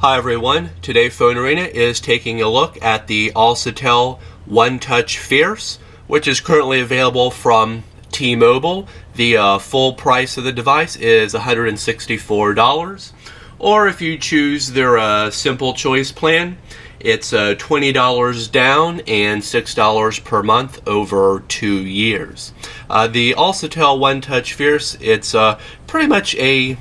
Hi everyone, today Phone Arena is taking a look at the Alcatel One Touch Fierce, which is currently available from T-Mobile. The full price of the device is $164, or if you choose their simple choice plan, it's $20 down and $6 per month over 2 years. The Alcatel One Touch Fierce, it's pretty much a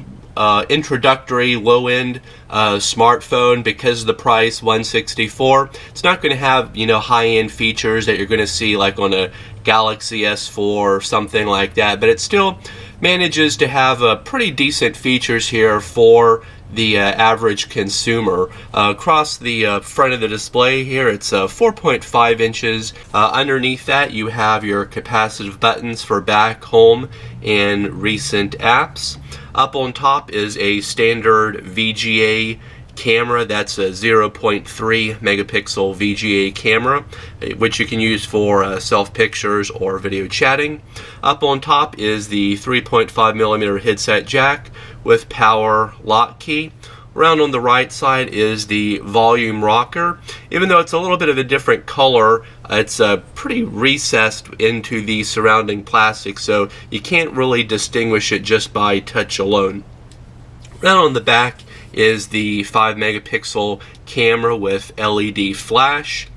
introductory low-end smartphone. Because of the price, $164. It's not going to have high-end features that you're going to see like on a Galaxy S4 or something like that, but it still manages to have pretty decent features here for the average consumer. Across the front of the display here, it's 4.5 inches. Underneath that, you have your capacitive buttons for back, home, and recent apps. Up on top is a standard VGA camera. That's a 0.3 megapixel VGA camera, which you can use for self pictures or video chatting. Up on top is the 3.5 millimeter headset jack with power lock key. Around on the right side is the volume rocker. Even though it's a little bit of a different color, it's pretty recessed into the surrounding plastic, so you can't really distinguish it just by touch alone. Around on the back is the 5 megapixel camera with LED flash.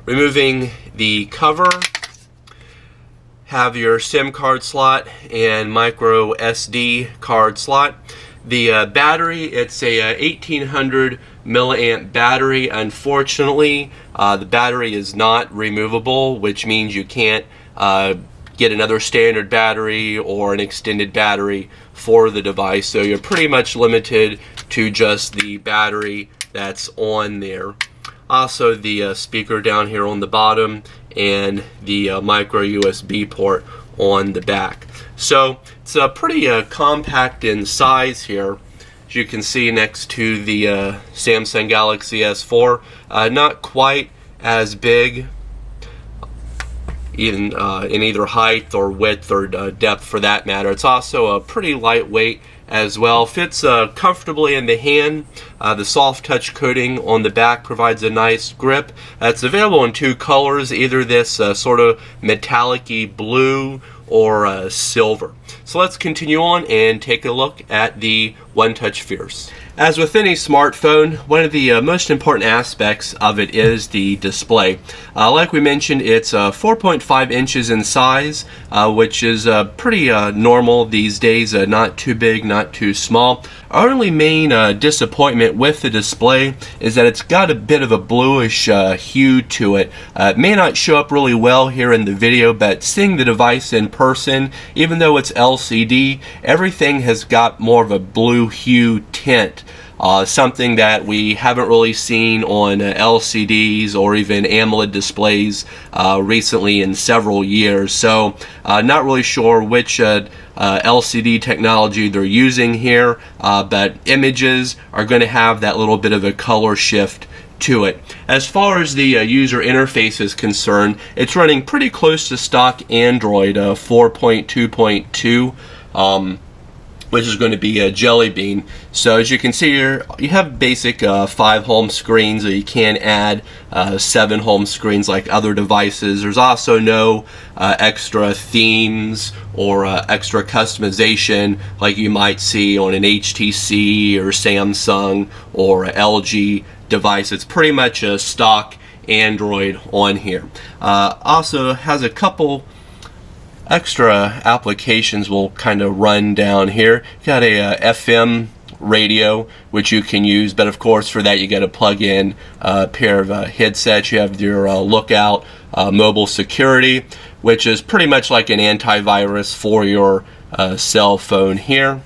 Removing the cover, have your SIM card slot and micro SD card slot. The battery, it's a 1800 milliamp battery. Unfortunately, the battery is not removable, which means you can't get another standard battery or an extended battery for the device, so you're pretty much limited to just the battery that's on there. Also, the speaker down here on the bottom and the micro USB port on the back. So it's pretty compact in size here, as you can see next to the Samsung Galaxy S4. Not quite as big in either height or width or depth for that matter. It's also pretty lightweight as well. Fits comfortably in the hand. The soft touch coating on the back provides a nice grip. It's available in two colors, either this sort of metallic-y blue or silver. So let's continue on and take a look at the One Touch Fierce. As with any smartphone, one of the most important aspects of it is the display. Like we mentioned, it's 4.5 inches in size, which is pretty normal these days, not too big, not too small. Our only main disappointment with the display is that it's got a bit of a bluish hue to it. It may not show up really well here in the video, but seeing the device in person, even though it's LCD, everything has got more of a blue hue tint. Something that we haven't really seen on LCDs or even AMOLED displays recently in several years. So not really sure which LCD technology they're using here, but images are going to have that little bit of a color shift to it. As far as the user interface is concerned, it's running pretty close to stock Android 4.2.2. Which is going to be a Jelly Bean. So as you can see here, you have basic 5 home screens, or you can add 7 home screens like other devices. There's also no extra themes or extra customization like you might see on an HTC or Samsung or LG device. It's pretty much a stock Android on here. Also has a couple extra applications will kind of run down here. You got a FM radio which you can use, but of course for that you got to plug in a pair of headsets. You have your Lookout mobile security, which is pretty much like an antivirus for your cell phone here.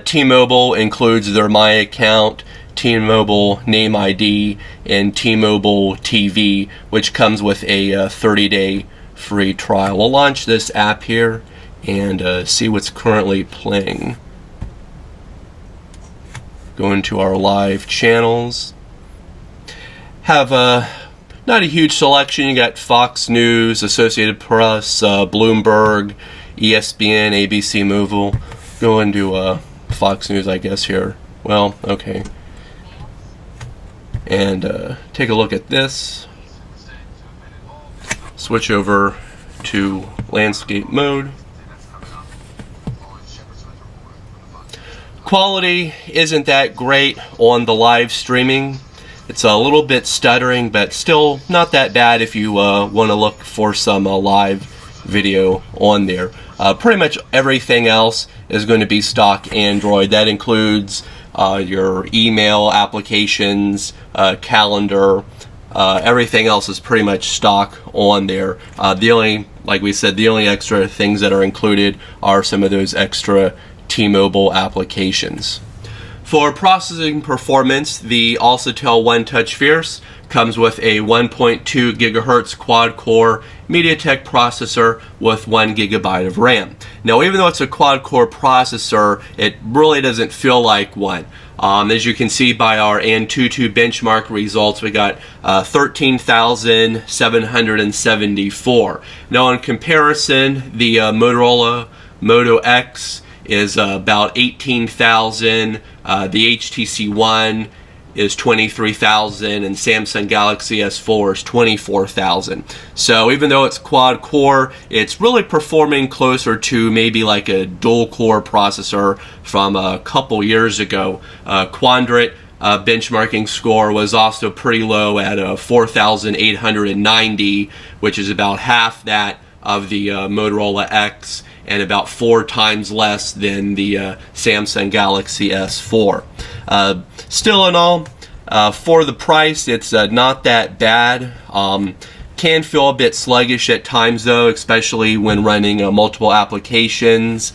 T-Mobile includes their My Account, T-Mobile Name ID, and T-Mobile TV, which comes with a 30-day free trial. We'll launch this app here and see what's currently playing. Go into our live channels. Have not a huge selection. You got Fox News, Associated Press, Bloomberg, ESPN, ABC Mobile. Go into Fox News, I guess, here. Well, okay. and take a look at this. Switch over to landscape mode. Quality isn't that great on the live streaming. It's a little bit stuttering, but still not that bad if you want to look for some live video on there. Pretty much everything else is going to be stock Android. That includes your email applications, calendar. Everything else is pretty much stock on there. Like we said, the only extra things that are included are some of those extra T-Mobile applications. For processing performance, the Alcatel One Touch Fierce comes with a 1.2 gigahertz quad-core MediaTek processor with 1 gigabyte of RAM. Now, even though it's a quad-core processor, it really doesn't feel like one. As you can see by our Antutu benchmark results, we got 13,774. Now, in comparison, the Motorola Moto X is about 18,000. The HTC One is 23,000, and Samsung Galaxy S4 is 24,000. So even though it's quad core, it's really performing closer to maybe like a dual core processor from a couple years ago. Quandrit benchmarking score was also pretty low at 4,890, which is about half that of the Motorola X and about 4 times less than the Samsung Galaxy S4. Still in all, for the price, it's not that bad. Can feel a bit sluggish at times though, especially when running multiple applications,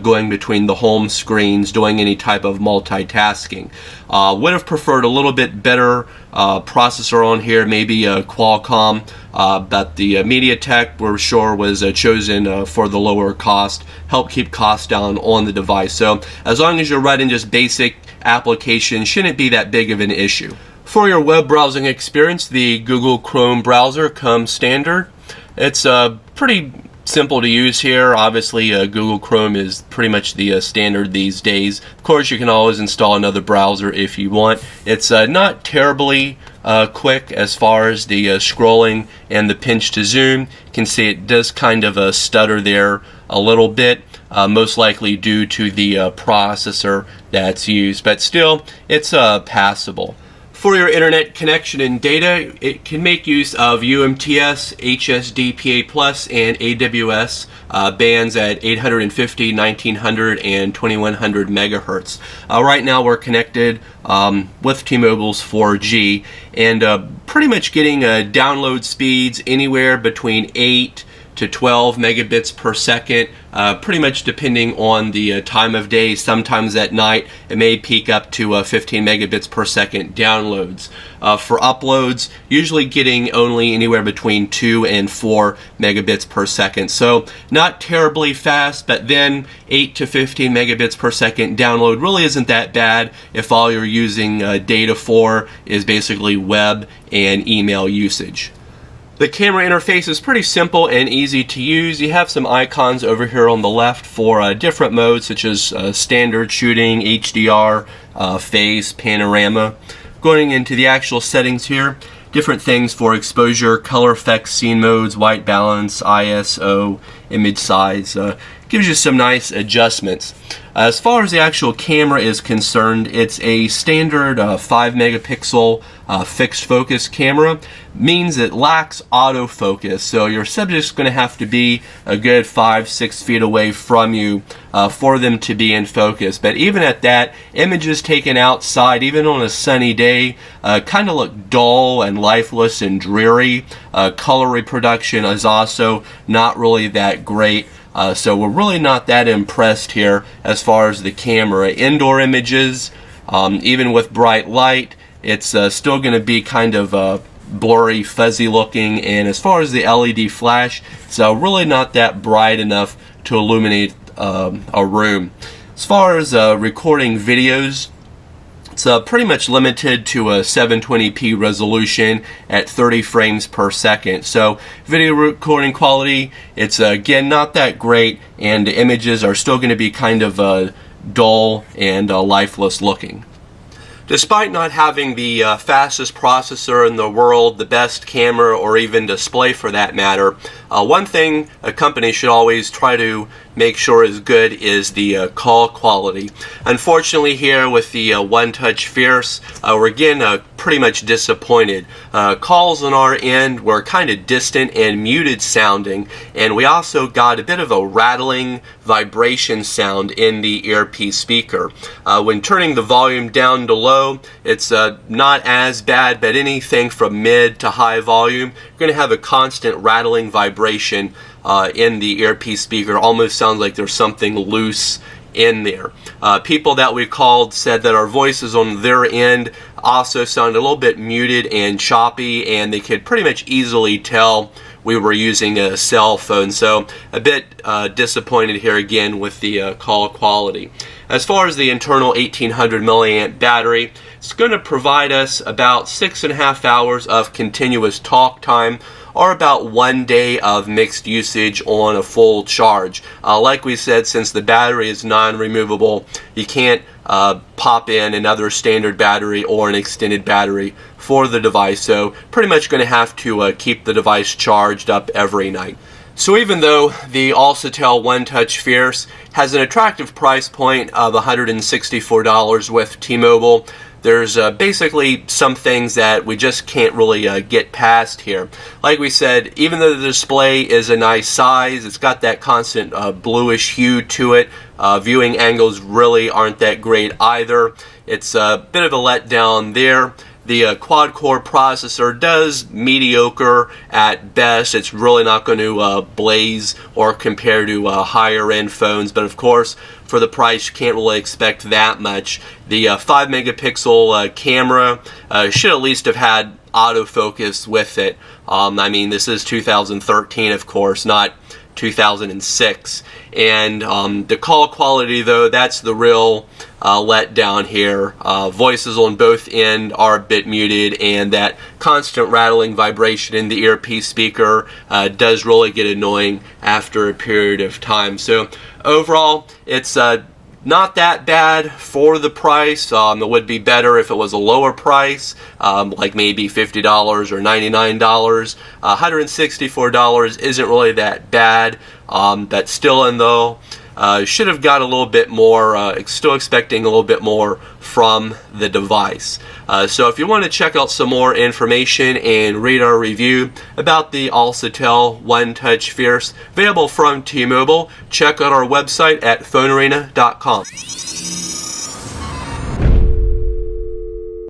going between the home screens, doing any type of multitasking. Would have preferred a little bit better processor on here, maybe a Qualcomm, but the MediaTek we're sure was chosen for the lower cost, help keep costs down on the device. So as long as you're running just basic applications, shouldn't be that big of an issue. For your web browsing experience, the Google Chrome browser comes standard. It's pretty simple to use here. Obviously, Google Chrome is pretty much the standard these days. Of course, you can always install another browser if you want. It's not terribly quick as far as the scrolling and the pinch to zoom. You can see it does kind of stutter there a little bit, most likely due to the processor that's used, but still, it's passable. For your internet connection and data, it can make use of UMTS, HSDPA+, and AWS bands at 850, 1900, and 2100 megahertz. Right now we're connected with T-Mobile's 4G and pretty much getting download speeds anywhere between 8 to 12 megabits per second, pretty much depending on the time of day. Sometimes at night it may peak up to 15 megabits per second downloads. For uploads, usually getting only anywhere between 2 and 4 megabits per second. So not terribly fast, but then 8 to 15 megabits per second download really isn't that bad if all you're using data for is basically web and email usage. The camera interface is pretty simple and easy to use. You have some icons over here on the left for different modes such as standard shooting, HDR, phase, panorama. Going into the actual settings here, different things for exposure, color effects, scene modes, white balance, ISO, image size. Gives you some nice adjustments. As far as the actual camera is concerned, it's a standard 5 megapixel fixed focus camera. Means it lacks autofocus, so your subject's going to have to be a good 5-6 feet away from you for them to be in focus. But even at that, images taken outside, even on a sunny day, kind of look dull and lifeless and dreary. Color reproduction is also not really that great. So we're really not that impressed here as far as the camera. Indoor images, even with bright light, it's still going to be kind of blurry, fuzzy looking, and as far as the LED flash, it's really not that bright enough to illuminate a room. As far as recording videos, it's pretty much limited to a 720p resolution at 30 frames per second. So video recording quality, it's again not that great, and the images are still going to be kind of dull and lifeless looking. Despite not having the fastest processor in the world, the best camera, or even display for that matter, one thing a company should always try to make sure is good is the call quality. Unfortunately here with the One Touch Fierce, we're again pretty much disappointed. Calls on our end were kind of distant and muted sounding, and we also got a bit of a rattling vibration sound in the earpiece speaker. When turning the volume down to low, it's not as bad, but anything from mid to high volume, you're going to have a constant rattling vibration in the earpiece speaker. Almost sounds like there's something loose in there. People that we called said that our voices on their end also sounded a little bit muted and choppy, and they could pretty much easily tell we were using a cell phone. So a bit disappointed here again with the call quality. As far as the internal 1800 milliamp battery, it's going to provide us about 6.5 hours of continuous talk time, or about 1 day of mixed usage on a full charge. Like we said, since the battery is non-removable, you can't pop in another standard battery or an extended battery for the device, so pretty much going to have to keep the device charged up every night. So even though the Alcatel One Touch Fierce has an attractive price point of $164 with T-Mobile, there's basically some things that we just can't really get past here. Like we said, even though the display is a nice size, it's got that constant bluish hue to it. Viewing angles really aren't that great either. It's a bit of a letdown there. The quad-core processor does mediocre at best. It's really not going to blaze or compare to higher-end phones, but of course, for the price, you can't really expect that much. The 5-megapixel camera should at least have had autofocus with it. I mean, this is 2013, of course, not 2006. And the call quality, though, that's the real letdown here. Voices on both ends are a bit muted, and that constant rattling vibration in the earpiece speaker does really get annoying after a period of time. So overall, it's not that bad for the price. It would be better if it was a lower price, like maybe $50 or $99. $164 isn't really that bad. But still, in though, should have got a little bit more, still expecting a little bit more from the device. So if you want to check out some more information and read our review about the Alcatel One Touch Fierce, available from T-Mobile, check out our website at phonearena.com.